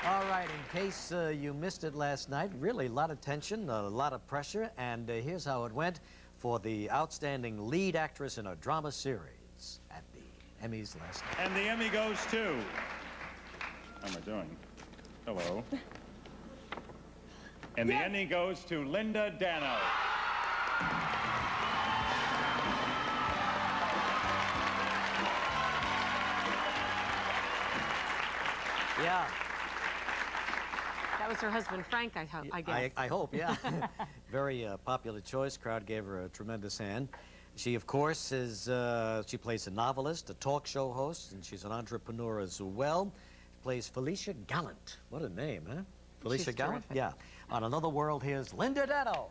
All right, in case you missed it last night, really a lot of tension, a lot of pressure, and here's how it went for the outstanding lead actress in a drama series at the Emmys last night. And the Emmy goes to... How am I doing? Hello. And the Emmy goes to Linda Dano. Yeah. That was her husband, Frank, I guess. I hope, yeah. Very popular choice. Crowd gave her a tremendous hand. She, of course, is, she plays a novelist, a talk show host, and she's an entrepreneur as well. Plays Felicia Gallant. What a name, huh? Felicia Gallant? Terrific. Yeah. On Another World, here's Linda Dano.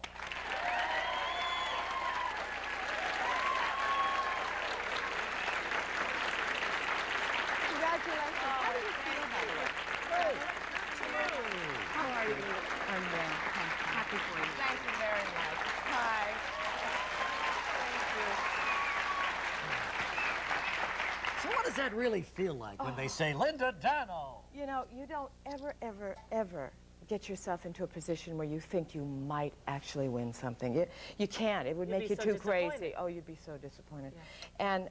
Congratulations. How do you feel about it? How are you? I'm well. Happy for you. Thank you very much. Hi. Thank So what does that really feel like when they say Linda Dano? you. You know, you don't ever get yourself into a position where you think you might actually win something. You can't. It would make you too crazy. Oh, you'd be so disappointed. Yeah. And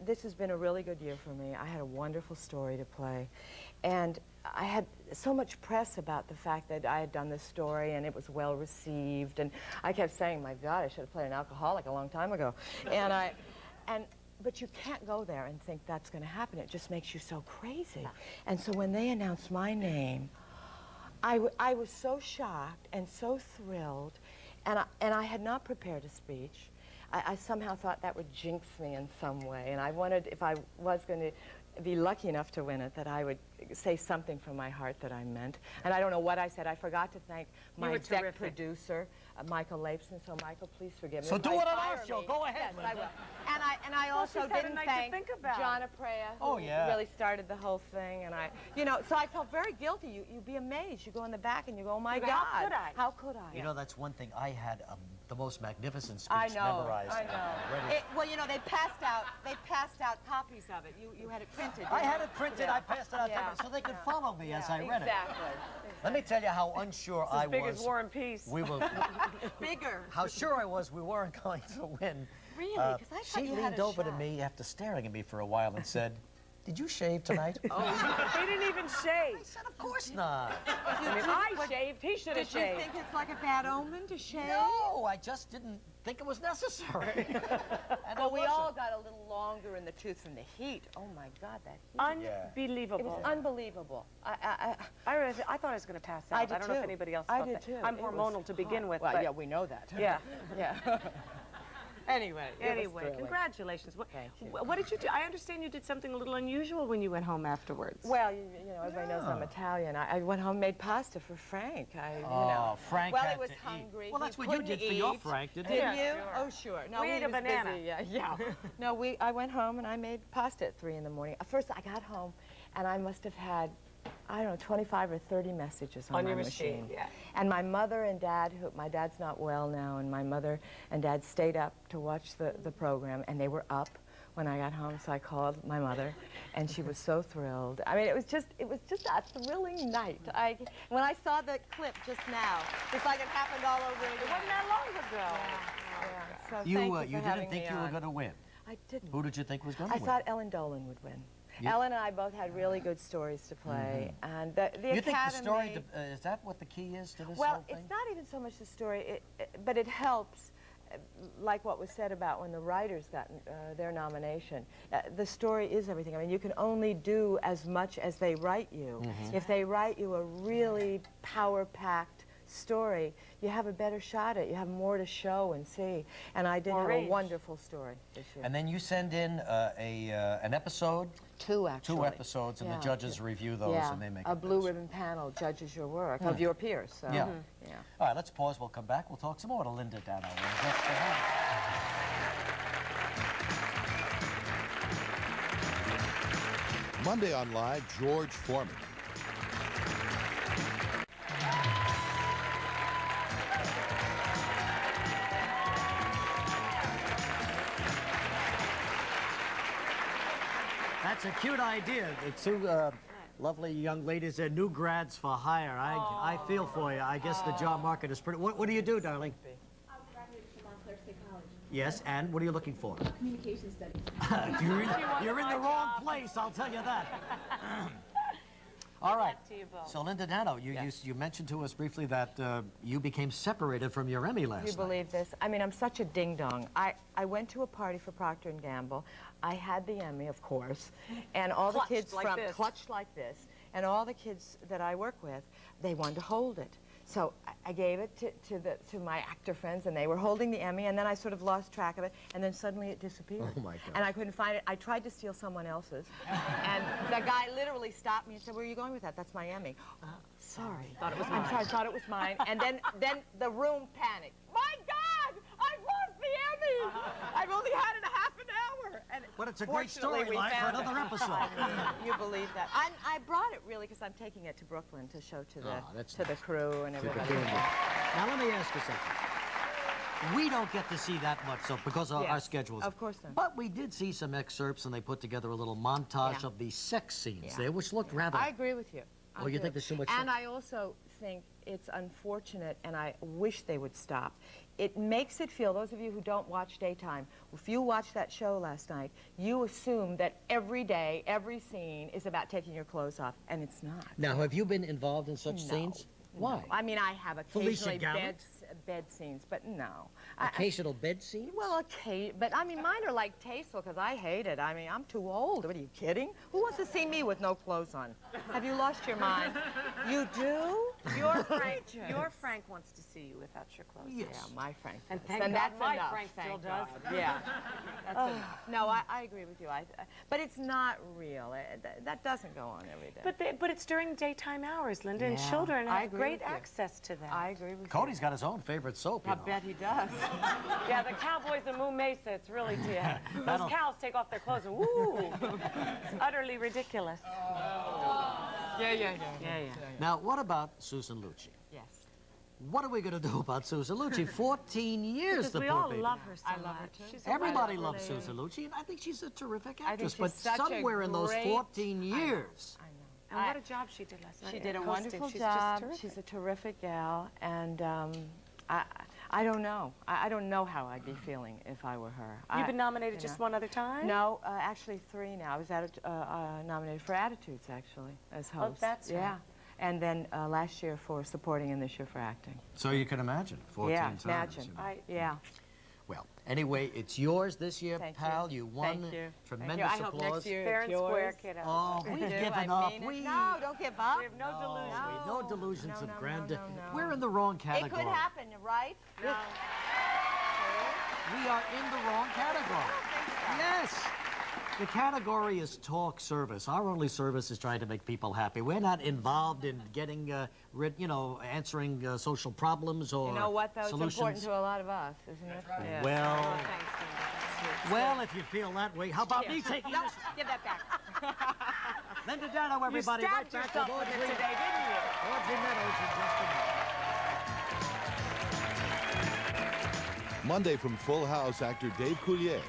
this has been a really good year for me. I had a wonderful story to play. And I had so much press about the fact that I had done this story and it was well received. And I kept saying, my God, I should have played an alcoholic a long time ago. But you can't go there and think that's going to happen. It just makes you so crazy. And so when they announced my name, I was so shocked and so thrilled. And I had not prepared a speech. I somehow thought that would jinx me in some way. And I wanted, if I was going to be lucky enough to win it, that I would say something from my heart that I meant. And I don't know what I said. I forgot to thank my exec producer, Michael Lapson. So Michael, please forgive me. So do it on our show. Go ahead, Yes, Linda. I will. And I also didn't thank John Aprea, who really started the whole thing. And you know, so I felt very guilty. You'd be amazed. You go in the back and you go, oh my God. How could I? How could I? You know, that's one thing. I had the most magnificent speech memorized. I know. Well, you know, they passed out copies of it. You had it printed. I had it printed. I passed it out so they could follow me as I read it. Exactly. Let me tell you how unsure I was. As big as War and Peace. We were bigger. How sure I was we weren't going to win. Really? Because I thought she you had leaned a over to shot. me after staring at me for a while and said, "Did you shave tonight?" Oh, he didn't even shave. I said, "Of course not." I mean, I shaved. He should have Did you shaved. think it's like a bad omen to shave? No, I just didn't think it was necessary. And Well, we all got a little longer in the tooth from the heat. Oh my God, that heat. Unbelievable. It was unbelievable. I thought I was going to pass out. I did don't know if too. anybody else I thought did that. too. I'm It was hormonal to begin with. Well, but yeah, we know that. Yeah. Yeah. Anyway, congratulations. Thank you. What did you do? I understand you did something a little unusual when you went home afterwards. Well, you know, everybody knows I'm Italian. I went home and made pasta for Frank. You know. Frank Well, had he was to eat. hungry. Well, that's He what you couldn't did for your eat. Frank, didn't Did you? you? Sure. Oh, sure. No, We ate a was banana. busy. Yeah. No, I went home and I made pasta at 3 in the morning. First, I got home and I must have had, I don't know, 25 or 30 messages on my your machine. Yeah. And my mother and dad, my dad's not well now, and my mother and dad stayed up to watch the program, and they were up when I got home, so I called my mother, and she was so thrilled. I mean, it was just a thrilling night. When I saw the clip just now, it's like it happened all over again. It wasn't that long ago. Yeah. So You thank you for didn't having think me you were on. going to win. I didn't. Who did you think was going to I win? thought Ellen Dolan would win. You- Ellen and I both had really good stories to play, and the You think the story, Academy- is that what the key is to this Well, whole thing? it's not even so much the story, but it helps, like what was said about when the writers got their nomination. The story is everything. I mean, you can only do as much as they write you. If they write you a really power-packed story, you have a better shot at it. You have more to show and see. And I did have a wonderful story this year. And then you send in an episode? 2, actually. 2 episodes, and the judges review those, and they make a blue ribbon panel judges your work, of your peers. So. Yeah. All right, let's pause. We'll come back. We'll talk some more to Linda Dano. Monday on Live, George Foreman. That's a cute idea. The two lovely young ladies, they're new grads for hire. I feel for you. I guess the job market is pretty... What do you do, darling? I graduated from Montclair State College. Yes, and what are you looking for? Communication studies. You're in the wrong place, I'll tell you that. All right. To you both. So, Linda Dano, you mentioned to us briefly that you became separated from your Emmy last You believe this? I mean, I'm such a ding-dong. I went to a party for Procter & Gamble. I had the Emmy, of course, and all Clutched the kids like this. clutched like this, and all the kids that I work with, they wanted to hold it. So I gave it to my actor friends, and they were holding the Emmy, and then I sort of lost track of it, and then suddenly it disappeared. Oh, my God. And I couldn't find it. I tried to steal someone else's, and the guy literally stopped me and said, "Where are you going with that? That's my Emmy." Sorry. Thought it was I'm sorry, I thought it was mine. And then the room panicked. My God! I've lost the Emmy! I've only had it a half an hour. And But it's a great fortunately, we storyline for found another it. episode. You believe that? I brought it really because I'm taking it to Brooklyn to show to that's the crew and everybody. Now, let me ask you something. We don't get to see that much, so because of our Yes, schedules. of course not. But we did see some excerpts, and they put together a little montage Yeah. of the sex scenes Yeah. there, which looked rather... I agree with you. Oh, you think there's too much And sex? I also think it's unfortunate, and I wish they would stop. It makes it feel, those of you who don't watch Daytime, if you watched that show last night, you assume that every day, every scene is about taking your clothes off, and it's not. Now, have you been involved in such No. scenes? Why? No. I mean, I have Felicia occasionally Gallant? bed scenes, but no. Occasional bed scenes? Well, okay, but I mean, mine are like tasteful because I hate it. I mean, I'm too old. What are you kidding? Who wants to see me with no clothes on? Have you lost your mind? You do? Your Frank wants to see you without your clothes. Yes. Yeah, my Frank. And does. thank God that's my enough. Frank still thank does. God. Yeah. That's enough. No, I agree with you. But it's not real. That doesn't go on every day. But it's during daytime hours, Linda, and Yeah, children I have agree great with you. access to that. I agree with Cody's you. got his own favorite soap, you I know. bet he does. Yeah, the Cowboys and Moo Mesa, it's really, those That'll- cows take off their clothes and woo! It's utterly ridiculous. Yeah. Now, what about Susan Lucci? Yes. What are we going to do about Susan Lucci? 14 years, Because the we poor all baby. love her so I love her much. too. She's a Everybody wonderful loves lady. Susan Lucci, and I think she's a terrific I think actress. she's But such a somewhere in those great- 14 years, I know. And what a job she did last night. She did a hosting. wonderful She's job. Just She's a terrific gal, and I don't know. I don't know how I'd be feeling if I were her. You've been nominated you just know. one other time? No, actually 3 now. I was nominated for Attitudes, actually, as host. Oh, that's yeah. right. And then last year for supporting and this year for acting. so you can imagine 14 yeah, times. imagine. you know. Yeah. Well, anyway, it's yours this year, Thank pal. you. You won. Thank you. Tremendous Thank you. I hope applause. next year Fair it's and square, yours. kiddo. Oh, we've I do, given I up. mean it. No, don't give up. We have no delusions. No delusions No, of no, grandeur. no, no. We're in the wrong It category. could happen, right? No. We are in the wrong category. Yes. The category is talk service. Our only service is trying to make people happy. We're not involved in getting, answering social problems or You know what, though? solutions. It's important to a lot of us, isn't it? Yeah. Well, Oh, thanks, Linda. well, if you feel that way, how about me taking No, this? give that back. Linda Dano, everybody. You Right stabbed back yourself with with it Audrey. today, didn't you? Audrey Meadows in just a minute. Monday from Full House, actor Dave Coulier